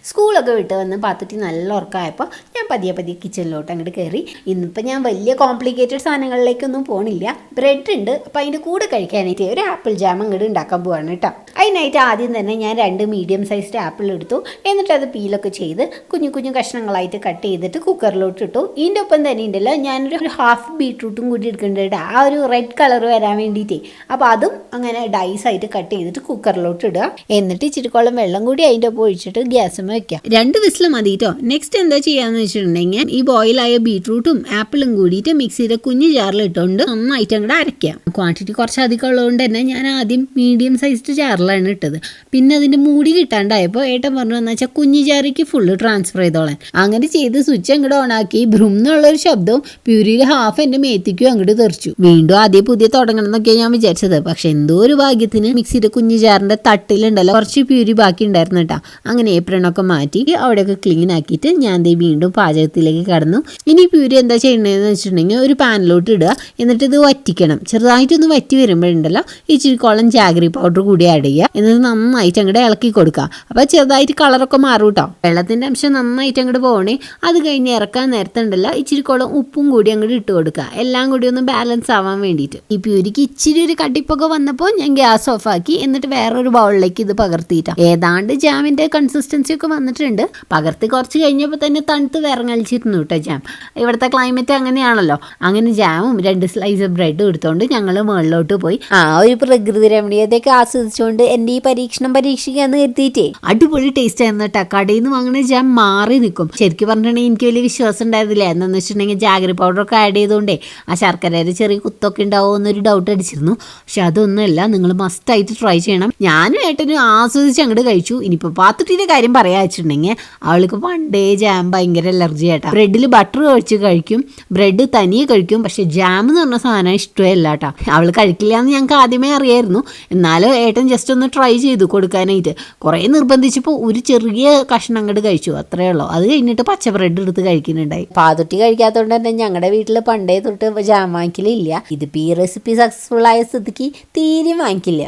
സ്കൂളൊക്കെ വിട്ട് വന്ന് പാത്തുട്ടി നല്ല ഉറക്കമായപ്പോൾ ഞാൻ പതിയെ കിച്ചണിലോട്ട് അങ്ങോട്ട് കയറി. ഇന്നിപ്പോൾ ഞാൻ വലിയ കോംപ്ലിക്കേറ്റഡ് സാധനങ്ങളിലേക്കൊന്നും പോണില്ല. ബ്രെഡ് ഉണ്ട്, അപ്പോൾ അതിൻ്റെ കൂടെ കഴിക്കാനായിട്ട് ഒരു ആപ്പിൾ ജാം അങ്ങോട്ട് ഉണ്ടാക്കാൻ പോവാണ് കേട്ടോ. അതിനായിട്ട് ആദ്യം തന്നെ ഞാൻ 2 മീഡിയം സൈസ്ഡ് ആപ്പിൾ എടുത്തു. എന്നിട്ട് അത് പീലൊക്കെ ചെയ്ത് കുഞ്ഞു കുഞ്ഞു കഷ്ണങ്ങളായിട്ട് കട്ട് ചെയ്തിട്ട് കുക്കറിലോട്ട് ഇട്ടു. ഇതിൻ്റെ ഒപ്പം തന്നെ ഉണ്ടല്ലോ ഞാനൊരു ഹാഫ് ബീട്രൂട്ടും കൂടി എടുക്കുന്നുണ്ട്, ആ ഒരു റെഡ് കളർ വരാൻ വേണ്ടിയിട്ടേ. അപ്പോൾ അതും അങ്ങനെ ഡൈസായിട്ട് കട്ട് ചെയ്തിട്ട് കുക്കറിലോട്ട് ഇടുക. എന്നിട്ട് ഇച്ചിരിക്കോളം വെള്ളം കൂടി അതിൻ്റെ ഒപ്പം ഒഴിച്ചിട്ട് ഗ്യാസും വെക്കാം. 2 വിസിൽ മതി കേട്ടോ. നെക്സ്റ്റ് എന്താ ചെയ്യാന്ന് വെച്ചിട്ടുണ്ടെങ്കിൽ ഈ ബോയിലായ ബീട്രൂട്ടും ആപ്പിളും കൂടിയിട്ട് മിക്സിയുടെ കുഞ്ഞു ജാറിൽ ഇട്ടുകൊണ്ട് നന്നായിട്ട് അങ്ങോട്ട് അരയ്ക്കാം. ക്വാണ്ടിറ്റി കുറച്ച് അധികം ഉള്ളതുകൊണ്ട് തന്നെ ഞാൻ ആദ്യം മീഡിയം സൈസ്ഡ് ജാറിലാണ് ഇട്ടത്. പിന്നെ അതിൻ്റെ മൂടി കിട്ടാണ്ടായപ്പോൾ ഏട്ടൻ പറഞ്ഞു എന്ന് വെച്ചാൽ കുഞ്ഞു ജാറിക്ക് ഫുള്ള് ട്രാൻസ്ഫർ ചെയ്തോളാൻ. അങ്ങനെ ചെയ്ത് സ്വിച്ച് അങ്ങോട്ട് ഓണാക്കി ബ്രും എന്നുള്ളൊരു ശബ്ദവും പ്യൂരിയിൽ ഹാഫ് എൻ്റെ മേത്തിക്കും അങ്ങോട്ട് തെറിച്ചു. വീണ്ടും ആദ്യം പുതിയ തുടങ്ങണം എന്നൊക്കെയാണ് ഞാൻ വിചാരിച്ചത്. പക്ഷെ എന്തോ ഒരു ഭാഗ്യത്തിന് മിക്സിയുടെ കുഞ്ഞു ജാറിൻ്റെ തട്ടിലുണ്ടല്ലോ കുറച്ച് പ്യൂരി ബാക്കി ഉണ്ടായിരുന്നു കേട്ടോ. അങ്ങനെ ഏപ്രണൊക്കെ മാറ്റി അവിടെയൊക്കെ ക്ലീൻ ആക്കിയിട്ട് ഞാൻ വീണ്ടും പാചകത്തിലേക്ക് കടന്നു. ഇനി പ്യൂരി എന്താ ചെയ്യണമെന്ന് വെച്ചിട്ടുണ്ടെങ്കിൽ ഒരു പാനിലോട്ട് ഇടുക. എന്നിട്ട് ഇത് വറ്റിക്കണം. ചെറുതായിട്ടൊന്ന് വറ്റി വരുമ്പോഴുണ്ടല്ലോ ഇച്ചിരിക്കോളം ജാഗറി പൗഡർ കൂടി ആഡ് ചെയ്യുക. എന്നിട്ട് നന്നായിട്ട് അങ്ങോട്ട് ഇളക്കി കൊടുക്കുക. അപ്പോൾ ചെറുതായിട്ട് കളറൊക്കെ മാറും കേട്ടോ. വെള്ളത്തിൻ്റെ അംശം നന്നായിട്ട് അങ്ങോട്ട് പോകണേ. അത് കഴിഞ്ഞ് ഇറക്കാൻ നേരത്തുണ്ടല്ലോ ഇച്ചിരിക്കോളം ഉപ്പും കൂടി അങ്ങോട്ട് ഇട്ട് കൊടുക്കുക. എല്ലാം കൂടി ഒന്ന് ബാലൻസ് ആവാൻ വേണ്ടിയിട്ട്. ഈ പ്യൂരിക്ക് ഇച്ചിരി ഒരു കട്ടിപ്പൊക്കെ വന്നപ്പോൾ ഞാൻ ഗ്യാസ് ഓഫ് ആക്കി. എന്നിട്ട് വേറൊരു ബൗളിലേക്ക് ഇത് പകർത്തിയിട്ടാണ്. ഏതാണ്ട് ജാമിൻ്റെ കൺസിസ്റ്റൻസി ഒക്കെ വന്നിട്ടുണ്ട്. പകർത്തി കുറച്ച് കഴിഞ്ഞപ്പോൾ തന്നെ തണുത്ത് വിറങ്ങലിച്ചിരുന്നു കേട്ടോ ജാം. ഇവിടുത്തെ ക്ലൈമറ്റ് അങ്ങനെയാണല്ലോ. അങ്ങനെ ജാമും 2 സ്ലൈസ് ബ്രെഡും എടുത്തുകൊണ്ട് ഞങ്ങൾ മുകളിലോട്ട് പോയി. ഒരു പ്രകൃതി രമണീയതയൊക്കെ ആസ്വദിച്ചുകൊണ്ട് എൻ്റെ ഈ പരീക്ഷിക്കാന്ന് കരുതിയിട്ടേ അടിപൊളി ടേസ്റ്റ് ആയിരുന്നു കേട്ടോ. കടയിൽ നിന്ന് വാങ്ങുന്ന ജാം മാറി നിൽക്കും. ശരിക്കും പറഞ്ഞിട്ടുണ്ടെങ്കിൽ എനിക്ക് വലിയ വിശ്വാസം ഉണ്ടായിരുന്നില്ല. എന്താണെന്ന് വെച്ചിട്ടുണ്ടെങ്കിൽ ജാഗറി പൗഡറൊക്കെ ആഡ് ചെയ്തുകൊണ്ടേ ആ ശർക്കരയുടെ ചെറിയ കുത്തൊക്കെ ഉണ്ടാവുമോ എന്നൊരു ഡൗട്ട് അടിച്ചിരുന്നു. പക്ഷെ അതൊന്നുമല്ല, നിങ്ങൾ മസ്റ്റായിട്ട് ട്രൈ ചെയ്യണം. ഞാനും ഏട്ടനും ആസ്വദിച്ച് അങ്ങോട്ട് കഴിച്ചു. ഇനിയിപ്പോൾ പാത്തുട്ടിയുടെ കാര്യം പറയാ വെച്ചിട്ടുണ്ടെങ്കിൽ അവൾക്ക് പണ്ടേ ജാം ഭയങ്കര അലർജി ആയിട്ടാ. ബ്രെഡിൽ ബട്ടർ ഒഴിച്ച് കഴിക്കും, ബ്രെഡ് തനിയെ കഴിക്കും. പക്ഷെ ജാം എന്ന് പറഞ്ഞ സാധനം ഇഷ്ടമല്ല കേട്ടോ. അവൾ കഴിക്കില്ല എന്ന് ഞങ്ങൾക്ക് ആദ്യമേ അറിയായിരുന്നു. എന്നാലും ഏട്ടൻ ജസ്റ്റ് ഒന്ന് ട്രൈ ചെയ്തു കൊടുക്കാനായിട്ട്. കുറേ നിർബന്ധിച്ചപ്പോൾ ഒരു ചെറിയ കഷ്ണം അങ്ങോട്ട് കഴിച്ചു, അത്രയേ ഉള്ളൂ. അത് കഴിഞ്ഞിട്ട് പച്ച ബ്രെഡ് എടുത്ത് കഴിക്കുന്നുണ്ടായി. പാതുട്ടി കഴിക്കാത്തതുകൊണ്ട് തന്നെ ഞങ്ങളുടെ വീട്ടിൽ പണ്ടേ തൊട്ട് ജാം വാങ്ങിക്കലില്ല. ഇതിപ്പോൾ ഈ റെസിപ്പി സക്സസ്ഫുൾ ആയ സ്ഥിതിക്ക് തീരെ വാങ്ങിക്കില്ല.